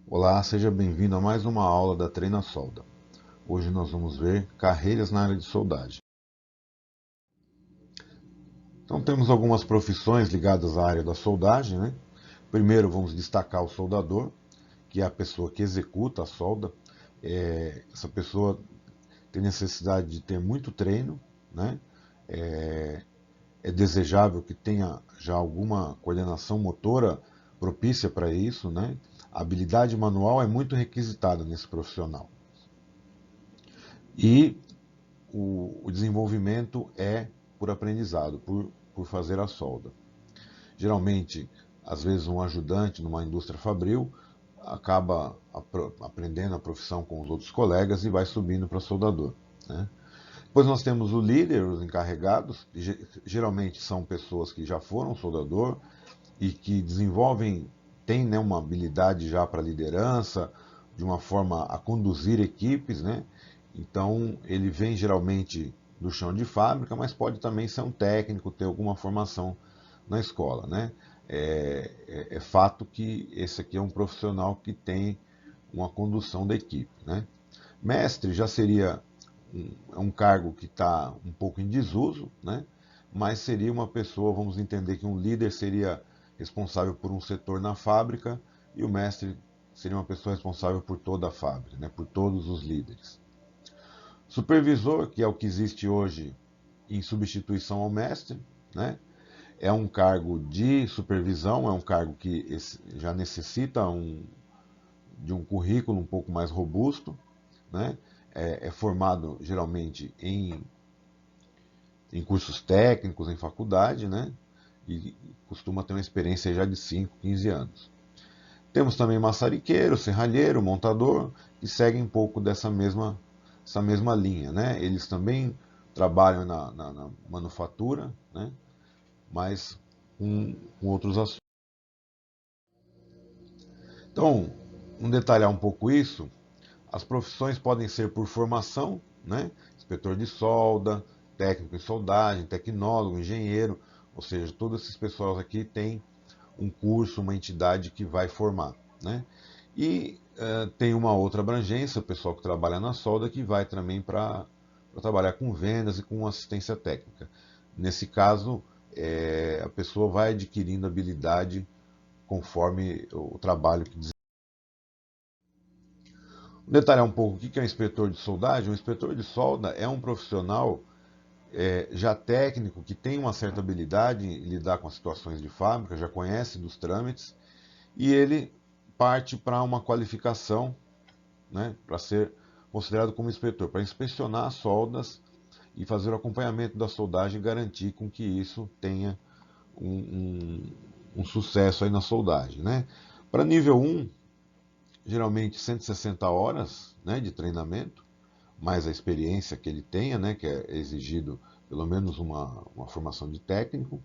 Olá, seja bem-vindo a mais uma aula da Treina Solda. Hoje nós vamos ver carreiras na área de soldagem. Então temos algumas profissões ligadas à área da soldagem, né? Primeiro vamos destacar o soldador, que é a pessoa que executa a solda. Essa pessoa tem necessidade de ter muito treino, né? É desejável que tenha já alguma coordenação motora propícia para isso, né? A habilidade manual é muito requisitada nesse profissional. E o desenvolvimento é por aprendizado, por fazer a solda. Geralmente, às vezes, um ajudante numa indústria fabril acaba aprendendo a profissão com os outros colegas e vai subindo para soldador. Né? Depois nós temos o líder, os encarregados, que geralmente são pessoas que já foram soldador e que desenvolvem, têm, né, uma habilidade já para liderança, de uma forma a conduzir equipes, né? Então ele vem geralmente do chão de fábrica, mas pode também ser um técnico, ter alguma formação na escola, né? É fato que esse aqui é um profissional que tem uma condução da equipe, né? Mestre já seria um cargo que está um pouco em desuso, né? Mas seria uma pessoa, vamos entender que um líder seria responsável por um setor na fábrica e o mestre seria uma pessoa responsável por toda a fábrica, né? Por todos os líderes. Supervisor, que é o que existe hoje em substituição ao mestre, né? É um cargo de supervisão, é um cargo que já necessita de um currículo um pouco mais robusto, né? É formado geralmente em cursos técnicos, em faculdade, né? E costuma ter uma experiência já de 5, 15 anos. Temos também maçariqueiro, serralheiro, montador, que seguem um pouco essa mesma linha, né? Eles também trabalham na manufatura, né? Mas com outros assuntos. Então, vamos detalhar um pouco isso. As profissões podem ser por formação, né? Inspetor de solda, técnico em soldagem, tecnólogo, engenheiro, ou seja, todos esses pessoal aqui têm um curso, uma entidade que vai formar, né? E tem uma outra abrangência, o pessoal que trabalha na solda, que vai também para trabalhar com vendas e com assistência técnica. Nesse caso, a pessoa vai adquirindo habilidade conforme o trabalho que desenvolve. Detalhar um pouco o que é um inspetor de soldagem. O inspetor de solda é um profissional já técnico, que tem uma certa habilidade em lidar com as situações de fábrica, já conhece dos trâmites, e ele parte para uma qualificação, né, para ser considerado como inspetor, para inspecionar as soldas e fazer o acompanhamento da soldagem e garantir com que isso tenha um sucesso aí na soldagem. Né? Para nível 1, geralmente 160 horas, né, de treinamento, mais a experiência que ele tenha, né, que é exigido pelo menos uma formação de técnico.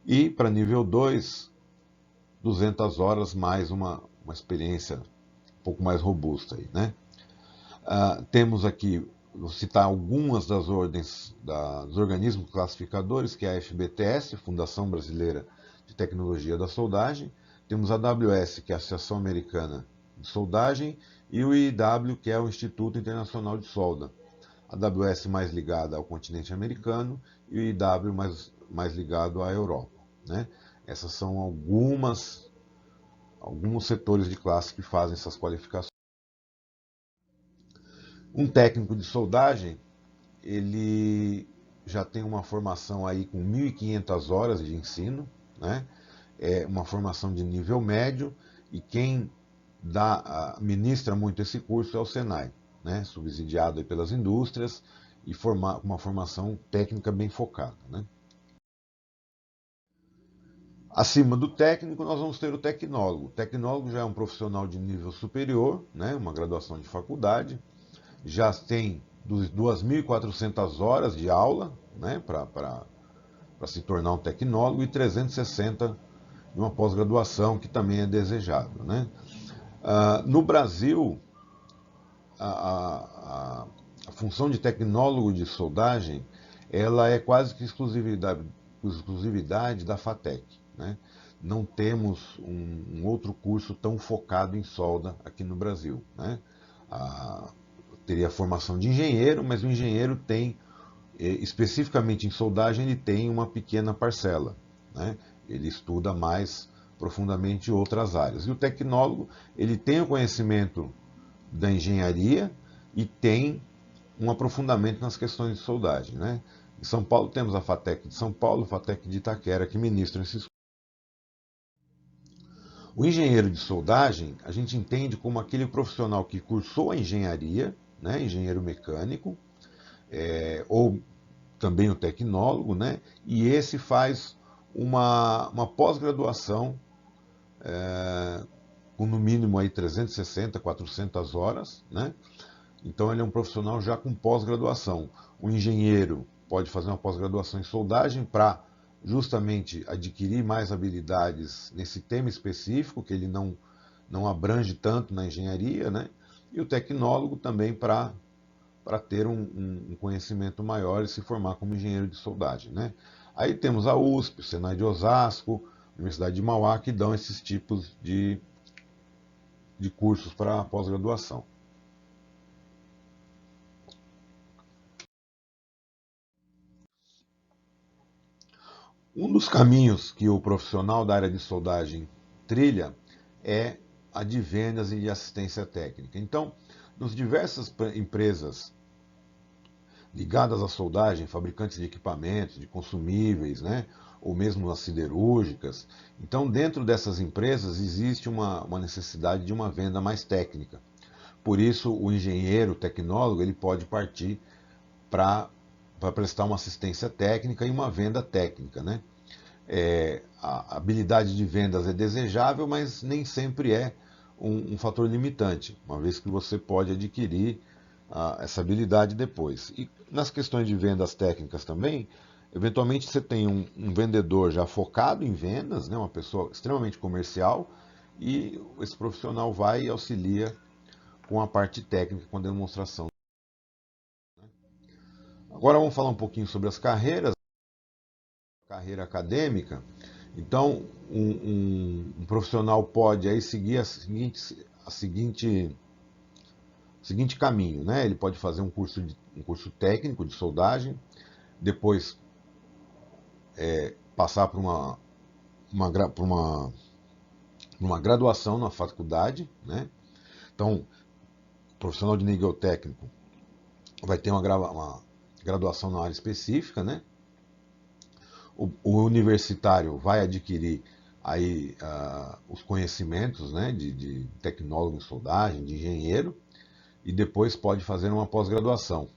E para nível 2, 200 horas mais uma experiência um pouco mais robusta. Aí, né? Temos aqui, vou citar algumas das ordens dos organismos classificadores, que é a FBTS, Fundação Brasileira de Tecnologia da Soldagem. Temos a AWS, que é a Associação Americana de Soldagem, e o IW, que é o Instituto Internacional de Solda. A AWS mais ligada ao continente americano e o IW mais ligado à Europa. Né? Essas são alguns setores de classe que fazem essas qualificações. Um técnico de soldagem, ele já tem uma formação aí com 1.500 horas de ensino, né? É uma formação de nível médio, e quem ministra muito esse curso é o Senai, né? Subsidiado aí pelas indústrias e uma formação técnica bem focada. Né? Acima do técnico, nós vamos ter o tecnólogo. O tecnólogo já é um profissional de nível superior, né? Uma graduação de faculdade, já tem 2.400 horas de aula, né, para se tornar um tecnólogo, e 360 de uma pós-graduação, que também é desejado. Né? No Brasil, a, a função de tecnólogo de soldagem, ela é quase que exclusividade da FATEC. Né? não temos um outro curso tão focado em solda aqui no Brasil, né? Teria a formação de engenheiro, mas o engenheiro tem, especificamente em soldagem, ele tem uma pequena parcela, né? Ele estuda mais profundamente outras áreas. E o tecnólogo, ele tem o conhecimento da engenharia e tem um aprofundamento nas questões de soldagem, né? Em São Paulo temos a FATEC de São Paulo, a FATEC de Itaquera, que ministram esses. O engenheiro de soldagem, a gente entende como aquele profissional que cursou a engenharia, né, engenheiro mecânico, ou também o tecnólogo, né, e esse faz uma pós-graduação com no mínimo aí 360, 400 horas, né? Então ele é um profissional já com pós-graduação. O engenheiro pode fazer uma pós-graduação em soldagem para justamente adquirir mais habilidades nesse tema específico, que ele não abrange tanto na engenharia, né? E o tecnólogo também para ter um conhecimento maior e se formar como engenheiro de soldagem, né? Aí temos a USP, o Senai de Osasco, a Universidade de Mauá, que dão esses tipos de cursos para pós-graduação. Um dos caminhos que o profissional da área de soldagem trilha é a de vendas e de assistência técnica. Então, nas diversas empresas ligadas à soldagem, fabricantes de equipamentos, de consumíveis, né, ou mesmo as siderúrgicas, então dentro dessas empresas existe uma necessidade de uma venda mais técnica. Por isso, o engenheiro, o tecnólogo, ele pode partir para prestar uma assistência técnica e uma venda técnica, né? A habilidade de vendas é desejável, mas nem sempre é um fator limitante, uma vez que você pode adquirir essa habilidade depois. E nas questões de vendas técnicas também, eventualmente você tem um vendedor já focado em vendas, né, uma pessoa extremamente comercial, e esse profissional vai e auxilia com a parte técnica, com a demonstração. Agora vamos falar um pouquinho sobre as carreiras, carreira acadêmica. Então, um profissional pode aí seguir seguinte caminho, né? Ele pode fazer um curso técnico de soldagem, depois passar por uma graduação na faculdade, né? Então, o profissional de nível técnico vai ter uma graduação na área específica, né? O universitário vai adquirir aí os conhecimentos, né, de tecnólogo em soldagem, de engenheiro, e depois pode fazer uma pós-graduação.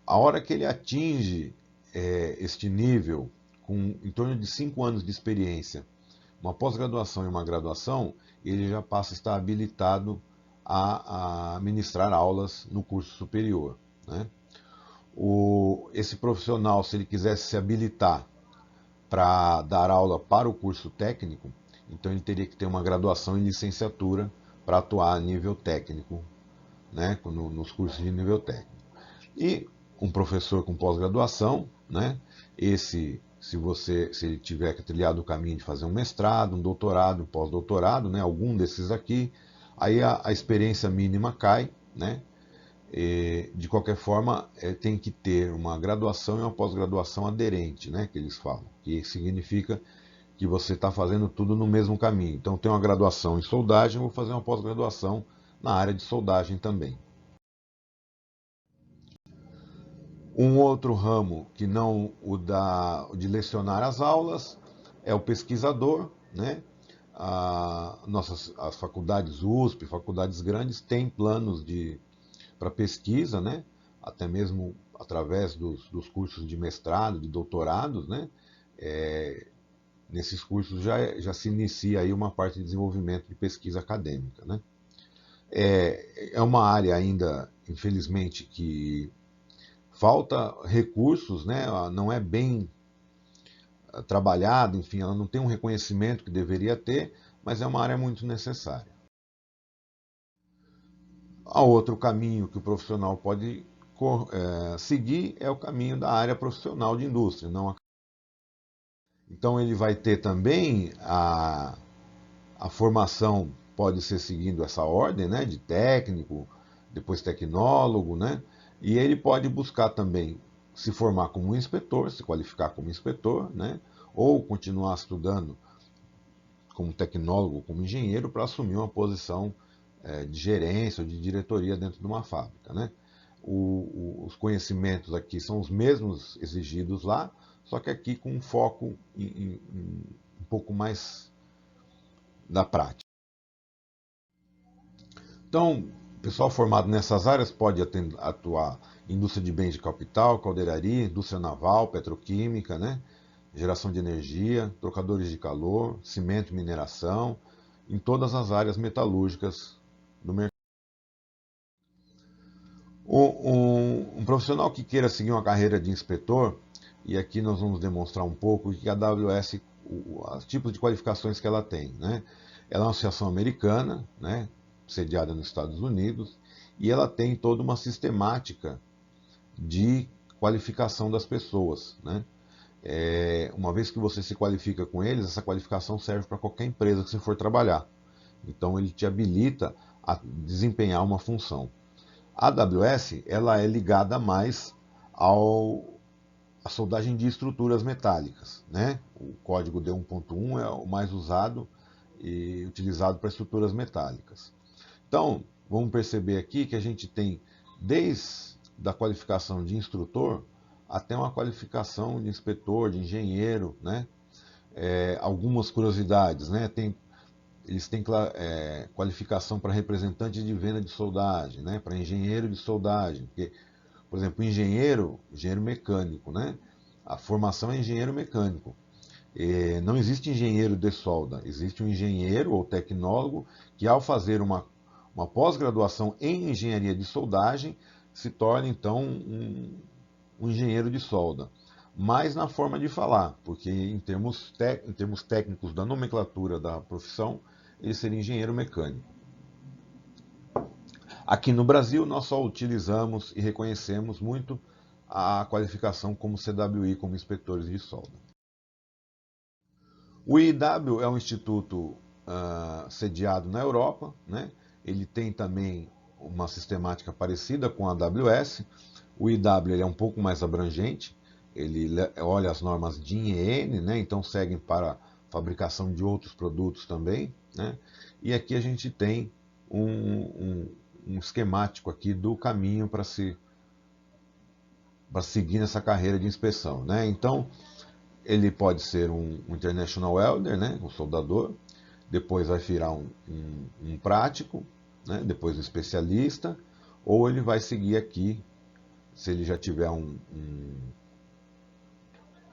A hora que ele atinge este nível, com em torno de 5 anos de experiência, uma pós-graduação e uma graduação, ele já passa a estar habilitado a ministrar aulas no curso superior, né? Esse profissional, se ele quisesse se habilitar para dar aula para o curso técnico, então ele teria que ter uma graduação em licenciatura para atuar a nível técnico, né, nos cursos de nível técnico. E um professor com pós-graduação, né, se ele tiver que trilhar o caminho de fazer um mestrado, um doutorado, um pós-doutorado, né, algum desses aqui, aí a experiência mínima cai, né? De qualquer forma, tem que ter uma graduação e uma pós-graduação aderente, né, que eles falam, que significa que você está fazendo tudo no mesmo caminho. Então, tem uma graduação em soldagem, vou fazer uma pós-graduação na área de soldagem também. Um outro ramo que não o de lecionar as aulas é o pesquisador, né? As faculdades USP, faculdades grandes, têm planos para pesquisa, né? Até mesmo através dos cursos de mestrado, de doutorados, né? Nesses cursos já se inicia aí uma parte de desenvolvimento de pesquisa acadêmica, né? É uma área ainda, infelizmente, que falta recursos, né? Ela não é bem trabalhada, enfim, ela não tem um reconhecimento que deveria ter, mas é uma área muito necessária. A outro caminho que o profissional pode seguir é o caminho da área profissional de indústria. Não, Então ele vai ter também a formação, pode ser seguindo essa ordem, né, de técnico, depois tecnólogo, né, e ele pode buscar também se formar como inspetor, se qualificar como inspetor, né, ou continuar estudando como tecnólogo, como engenheiro, para assumir uma posição de gerência ou de diretoria dentro de uma fábrica, né. Os conhecimentos aqui são os mesmos exigidos lá, só que aqui com um foco um pouco mais da prática. Então, o pessoal formado nessas áreas pode atuar em indústria de bens de capital, caldeiraria, indústria naval, petroquímica, né? Geração de energia, trocadores de calor, cimento e mineração, em todas as áreas metalúrgicas do mercado. Um profissional que queira seguir uma carreira de inspetor, e aqui nós vamos demonstrar um pouco que a AWS, os tipos de qualificações que ela tem, né? Ela é uma associação americana, né? Sediada nos Estados Unidos, e ela tem toda uma sistemática de qualificação das pessoas, né? Uma vez que você se qualifica com eles, essa qualificação serve para qualquer empresa que você for trabalhar. Então ele te habilita a desempenhar uma função. A AWS ela é ligada mais à soldagem de estruturas metálicas, né? O código D1.1 é o mais usado e utilizado para estruturas metálicas. Então, vamos perceber aqui que a gente tem desde a qualificação de instrutor até uma qualificação de inspetor, de engenheiro, né? Algumas curiosidades, né? Eles têm qualificação para representante de venda de soldagem, né? Para engenheiro de soldagem. Porque, por exemplo, engenheiro mecânico, né? A formação é engenheiro mecânico. Não existe engenheiro de solda, existe um engenheiro ou tecnólogo que, ao fazer uma pós-graduação em engenharia de soldagem, se torna então um engenheiro de solda. Mas na forma de falar, porque em termos técnicos da nomenclatura da profissão, ele seria engenheiro mecânico. Aqui no Brasil, nós só utilizamos e reconhecemos muito a qualificação como CWI, como inspetores de solda. O IW é um instituto sediado na Europa, né? Ele tem também uma sistemática parecida com a AWS. O IW ele é um pouco mais abrangente, ele olha as normas DIN e EN, né? Então seguem para fabricação de outros produtos também, né? E aqui a gente tem um esquemático aqui do caminho para seguir nessa carreira de inspeção, né? Então, ele pode ser um International Welder, né? Um soldador, depois vai virar um prático, né? Depois um especialista, ou ele vai seguir aqui, se ele já tiver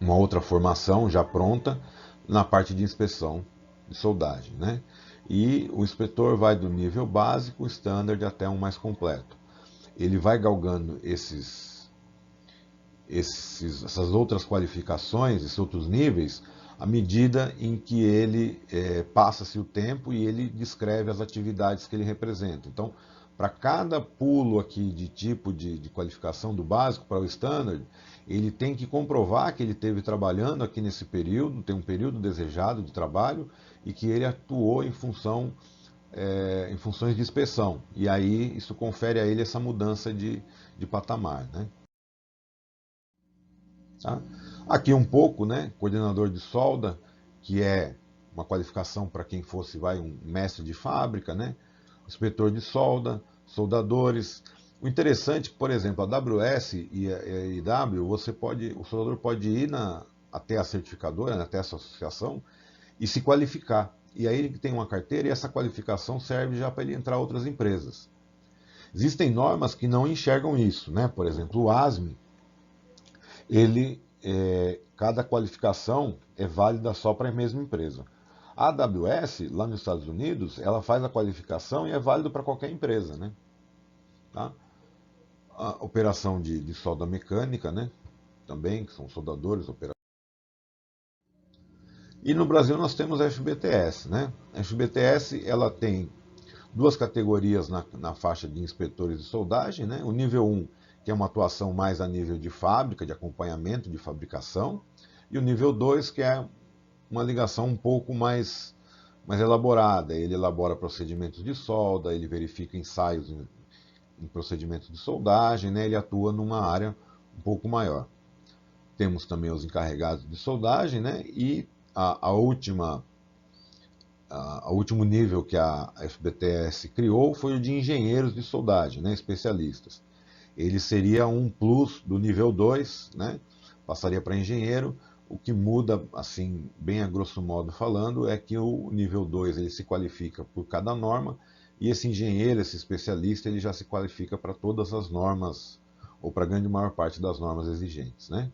uma outra formação já pronta, na parte de inspeção de soldagem, né? E o inspetor vai do nível básico, standard, até um mais completo. Ele vai galgando essas outras qualificações, esses outros níveis, à medida em que ele passa-se o tempo e ele descreve as atividades que ele representa. Então, para cada pulo aqui de tipo de qualificação do básico para o standard, ele tem que comprovar que ele esteve trabalhando aqui nesse período, tem um período desejado de trabalho e que ele atuou em funções de inspeção. E aí isso confere a ele essa mudança de patamar, né? Tá? Aqui um pouco, né? Coordenador de solda, que é uma qualificação para quem fosse um mestre de fábrica, né? Inspetor de solda, soldadores. O interessante, por exemplo, a AWS e a IW, o soldador pode ir até a certificadora, até essa associação, e se qualificar. E aí ele tem uma carteira e essa qualificação serve já para ele entrar em outras empresas. Existem normas que não enxergam isso, né? Por exemplo, o ASME, cada qualificação é válida só para a mesma empresa. A AWS, lá nos Estados Unidos, ela faz a qualificação e é válido para qualquer empresa, né? Tá? A operação de solda mecânica, né? Também, que são soldadores, operadores. E no Brasil nós temos a FBTS, né? A FBTS, ela tem duas categorias na faixa de inspetores de soldagem, né? O nível 1, que é uma atuação mais a nível de fábrica, de acompanhamento de fabricação, e o nível 2, que é uma ligação um pouco mais elaborada. Ele elabora procedimentos de solda, ele verifica ensaios em procedimentos de soldagem, né? Ele atua numa área um pouco maior. Temos também os encarregados de soldagem, né? E a último nível que a FBTS criou foi o de engenheiros de soldagem, né? Especialistas. Ele seria um plus do nível 2, né? Passaria para engenheiro. O que muda, assim, bem a grosso modo falando, é que o nível 2 ele se qualifica por cada norma, e esse engenheiro, esse especialista, ele já se qualifica para todas as normas, ou para a grande maior parte das normas exigentes, né?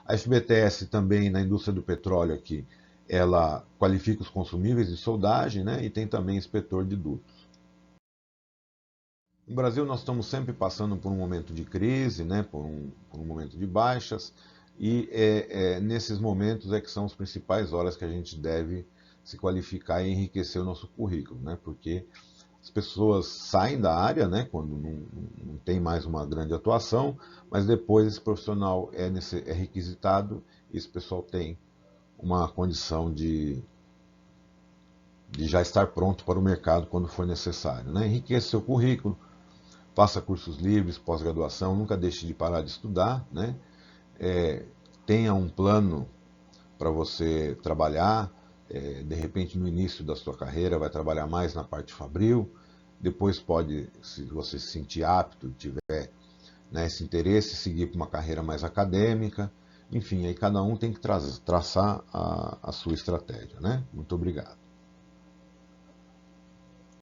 A FBTS também, na indústria do petróleo aqui, ela qualifica os consumíveis de soldagem, né? E tem também inspetor de dutos. No Brasil, nós estamos sempre passando por um momento de crise, né, por um momento de baixas, e nesses momentos é que são as principais horas que a gente deve se qualificar e enriquecer o nosso currículo, né, porque as pessoas saem da área, né, quando não tem mais uma grande atuação, mas depois esse profissional é requisitado e esse pessoal tem uma condição de já estar pronto para o mercado quando for necessário, né. Enriqueça seu currículo, faça cursos livres, pós-graduação, nunca deixe de parar de estudar, né? Tenha um plano para você trabalhar, de repente no início da sua carreira vai trabalhar mais na parte fabril, depois pode, se você se sentir apto, tiver, né, esse interesse, seguir para uma carreira mais acadêmica, enfim, aí cada um tem que traçar a sua estratégia, né? Muito obrigado.